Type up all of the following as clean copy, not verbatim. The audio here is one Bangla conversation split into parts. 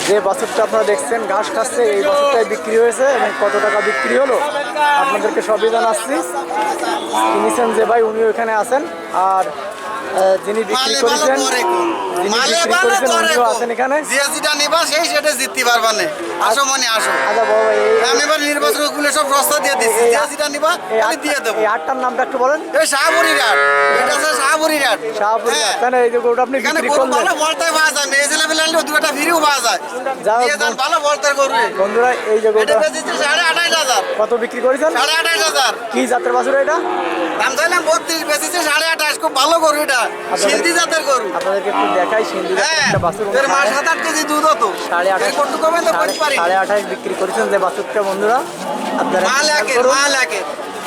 যে বাছুরটা আপনারা দেখছেন ঘাস খাচ্ছে এই বাছুরটাই বিক্রি হয়েছে এবং কত টাকা বিক্রি হলো আপনাদেরকে সবই জানাচ্ছি। কিনেছেন যে ভাই উনি ওইখানে আছেন, আর যিনি বিক্রি করেছেন উনিও আছেন এখানে। যেটা নিবা সেই সেটা জিততে পারবা না। আসো মনে আসো। আচ্ছা বাবা, আমি এবার নির্বাচন গুলো সব রাস্তা দিয়ে দিচ্ছি, যেটা নিবা আমি দিয়ে দেবো। এই আটটার নামটা একটু বলেন। এই শাহপুরি রাট, এটা হচ্ছে শাহপুরি রাট। শাহপুরি রাট, তাই না? এই যে গরুটা আপনি বিক্রি করলেন, ভালো বলতে পাওয়া যায়, মেয়ে ছেলে পেলে আনলে দুটা ফ্রিও পাওয়া যায়। দিয়ে যান, ভালো বলতে করবে বন্ধুরা। এই যে গরুটা বেচেছে 28,500। কত বিক্রি করেছেন? 28,500। কি জাতের বাছুর এটা? দাম চাইলাম 32, বেচেছে 28,500। খুব ভালো গরু এটা, সিন্ধি জাতের গরু। আপনাদেরকে একটু দেখাই সিন্ধি জাতের একটা বাছুর। এর মাস 7-8 কেজি দুধ হতো। 28,500 বিক্রি করেছেন যে বাছুরটা বন্ধুরা। আপনারা মাল একের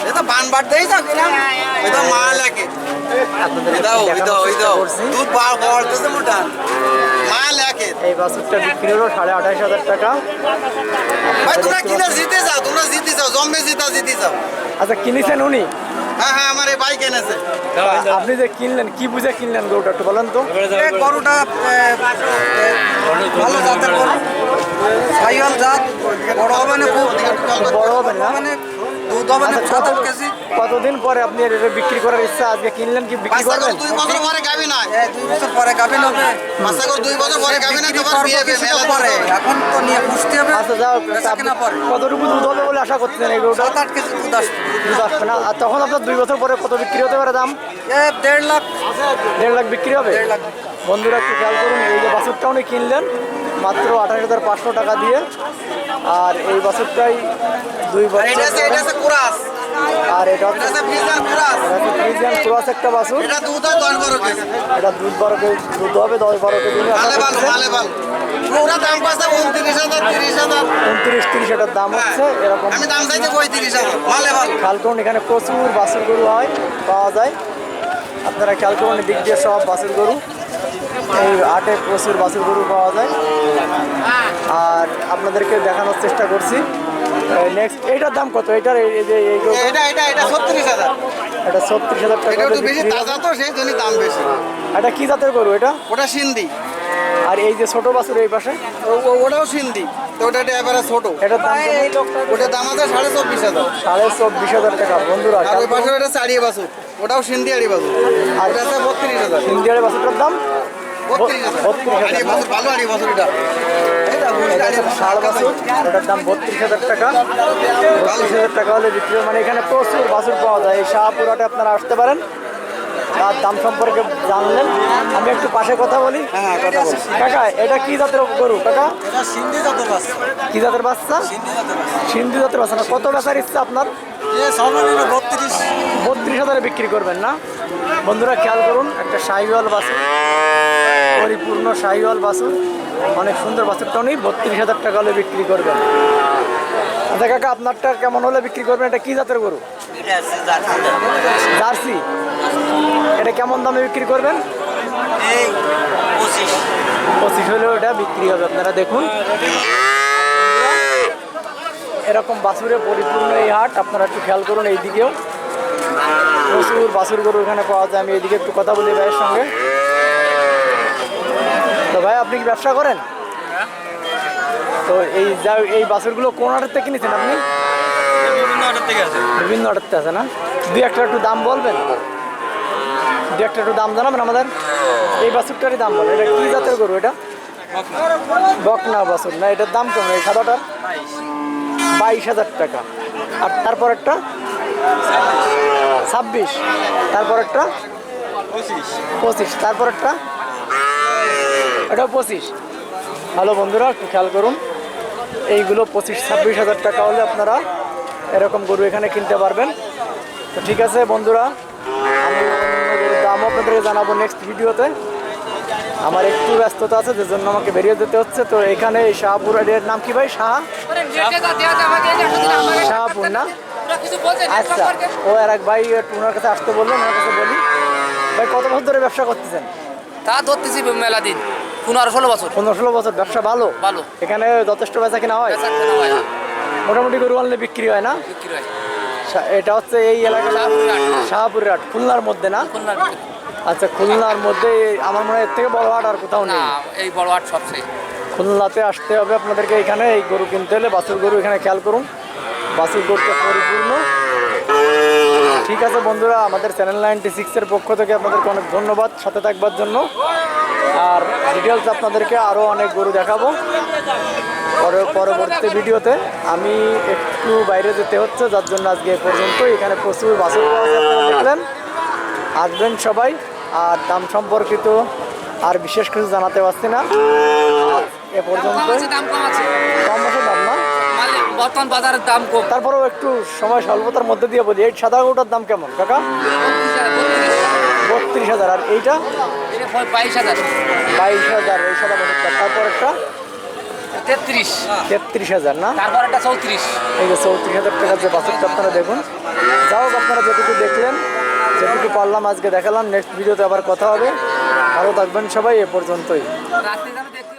এটা বানবার দেই যাও কিনা, এটা মাল একের। দুধ বাড়তেছে মোটা, মাল একের। এই বাছুরটা বিক্রি হলো 28,500 টাকা। ভাই তোমরা কিনে জিতে যাও, তোমরা জিতে যাও, জম্মে জিতে যাও। আচ্ছা, কিনেছেন উনি? হ্যাঁ, আমার এই ভাই কিনেছে। আপনি যে কিনলেন কি বুঝে কিনলেন গরুটা একটু বলেন তো। গরুটা ভালো জাতের গরু, সাইওয়াল জাত, বড় হবে না, খুব বড় হবে না, মানে দুধ হবে না 7-8 কেজি। কতদিন পরে আপনি এটা বিক্রি করার ইচ্ছা? আজকে কিনলেন কি বিক্রি করবেন? 2 বছর পরে গাবি না, 2 বছর পরে গাবি হবে। মাসা করে 2 বছর পরে গাবি না, তোমার বিয়ে মেলা পরে। এখন তো নিয়ে পুষতে হবে। আচ্ছা যাও, কতটুকু দুধ হবে বলে আশা করতেছেন এই গরুটা? 7-8 কেজি দুধ আসবে না? আর তখন আপনার 2 বছর পরে কত বিক্রি হতে পারে দাম? 1.5 লাখ। 1.5 লাখ বিক্রি হবে? 1.5 লাখ। বন্ধুরা একটু খেয়াল করুন, এই যে বাছুরটা উনি কিনলেন মাত্র 28,500 টাকা দিয়ে। আর এই বাছুরটাই 2 বছর। আর এটা হচ্ছে ফ্রিজিয়ান ক্রস একটা বাছুর। এটা দুধ হয় 10-12 কেজি। এটা দুধ 12 কেজি দুধ হবে, 10-12 কেজি। পুরো দাম পাচ্ছে 29,000, 30,000। 29-30 এটার দাম হচ্ছে এরকম। আমি দাম চাইছি 35,000। মালে ভালো। খেয়াল করুন, এখানে প্রচুর বাছুর গরু হয়, পাওয়া যায়। আপনারা খেয়াল করুন, দিক দিয়ে সব বাছুর গরু, এই হাটে প্রচুর বাছুর গরু পাওয়া যায়। আর আপনাদেরকে দেখানোর চেষ্টা করছি। নেক্সট এইটার দাম কত? এইটার এই যে এই এটা 36,000। এটা 36,000 টাকা। এটা একটু বেশি তাজা তো, সেই জন্য দাম বেশি। এটা কি জাতের গরু এটা? ওটা সিন্ধি। আর এই যে ছোট বাছুর এই পাশে, ওটাও সিন্ধি, তো ওটা এবারে ছোট। এটার দাম ওটার দাম আছে 24,500। 24,500 টাকা বন্ধুরা। আর ওই পাশে ওটা চারিয়ে বাছুর, ওটাও সিন্ধি আড়ি বাছুর। আর এটা আছে 32,000। সিন্ধি আড়ি বাছুরটার দাম 32,000। ভালো আড়ি বাছুর এটা। ষাঁড় বাছুর, ওটার দাম 32,000 টাকা। 32,000 টাকা হলে বিক্রি হয়। মানে এখানে প্রচুর বাছুর পাওয়া যায়। এই শাহপুরাটে আপনারা আসতে পারেন। তার দাম সম্পর্কে জানলেন। আমি একটু পাশে কথা বলি। হ্যাঁ, কথা বল। কাকা, এটা কি জাতের গরু কাকা? এটা সিন্ধি জাতের বাচ্চা। কি জাতের বাচ্চা? সিন্ধি জাতের বাচ্চা। না, কত বেচার ইচ্ছা আপনার? 32,000 বিক্রি করবেন না? বন্ধুরা খেয়াল করুন, একটা শাহিওয়াল বাছুর, পরিপূর্ণ শাহিওয়াল বাছুর, অনেক সুন্দর বাছুরটাও নেই। 32,000 টাকা হলে বিক্রি করবেন। আচ্ছা কাকা, আপনারটা কেমন হলে বিক্রি করবেন? এটা কি জাতের গরু? জার্সি। এটা কেমন দামে বিক্রি করবেন? 25 হলেও এটা বিক্রি হবে। আপনারা দেখুন, এরকম বাছুরে পরিপূর্ণ এই হাট। আপনারা একটু খেয়াল করুন, এই দিকেও প্রচুর বাছুর গরু এখানে পাওয়া যায়। আমি এইদিকে একটু কথা বলি ভাইয়ের সঙ্গে। তো ভাই, আপনি কি ব্যবসা করেন? তো এই বাছুরগুলো কোন হাটের থেকে কিনেছেন আপনি? বিভিন্ন হাটের থেকে আছে না? দুই একটা একটু দাম বলবেন? দুই একটা একটু দাম জানাবেন আমাদের? এই বাছুরটারই দাম বলেন। এটা কি জাতের গরু? এটা বকনা বাছুর না? এটার দাম কেমন এই সাদাটার? 22,000 টাকা। আর তারপর একটা 26, তারপর একটা 25, তারপর একটা এটাও 25। হ্যালো বন্ধুরা, একটু খেয়াল করুন, এইগুলো 25-26,000 টাকা হলে আপনারা এরকম গরু এখানে কিনতে পারবেন। তো ঠিক আছে বন্ধুরা, আমি অন্য গরুর দামও আপনাদেরকে জানাবো নেক্সট ভিডিওতে। আমার একটু ব্যস্ততা আছে, যে জন্য আমাকে বেরিয়ে যেতে হচ্ছে। তো এখানে এই শাহপুর এর নাম কি ভাই? শাহপুর না? আচ্ছা, ও আর এক ভাই ওনার কাছে আসতে বললেন, ওনার কাছে বলি। ভাই, কত বছর ধরে ব্যবসা করতেছেন? তা ধরতেছি মেলা দিন, 15-16 বছর। 15-16 বছর ব্যবসা। ভালো? ভালো। এখানে যথেষ্ট বেচা কিনা হয়? মোটামুটি গরু আনলে বিক্রি হয় না? বিক্রি হয়। এটা হচ্ছে এই এলাকা শাহপুরের হাট, খুলনার মধ্যে না? আচ্ছা, খুলনার মধ্যে আমার মনে হয় এর থেকে বড় হাট আর কোথাও নেই। এই বড় হাট সবচেয়ে। খুলনাতে আসতে হবে আপনাদেরকে। এখানে এই গরু কিনতে হলে বাছুর গরু এখানে খেয়াল করুন, বাছুর গরুটা পরিপূর্ণ। ঠিক আছে বন্ধুরা, আমাদের চ্যানেল 96-এর পক্ষ থেকে আপনাদেরকে অনেক ধন্যবাদ সাথে থাকবার জন্য। আর ডিটেলস আপনাদেরকে আরও অনেক গরু দেখাবো পরবর্তী ভিডিওতে। আমি একটু বাইরে যেতে হচ্ছে, যার জন্য আজকে এ পর্যন্ত। এখানে প্রচুর বাছুর পাওয়া যায়, আপনারা দেখলেন। আসবেন সবাই। আর দাম সম্পর্কিত আর বিশেষ কিছু জানাতে পারছি না এ পর্যন্ত। দাম কম আছে, কম আছে দাম না, বর্তমান বাজারের দাম কম। তারপরেও একটু সময় স্বল্পতার মধ্যে দিয়ে বলি, এই সাদা গরুটার দাম কেমন কাকা? 32,000। আর এইটা 22,000, 22,000 এই সাদা বাছুরটা। তারপর একটা 33,000 না, তারপর একটা 34। এই যে 34,000 টাকার যে বাছুরটা আপনারা দেখুন। যাই হোক, আপনারা যেটুকু দেখলেন, যেটুকু পারলাম আজকে দেখালাম। নেক্সট ভিডিওতে আবার কথা হবে। ভালো থাকবেন সবাই, এ পর্যন্তই। রাত্রে যাবে দেখতে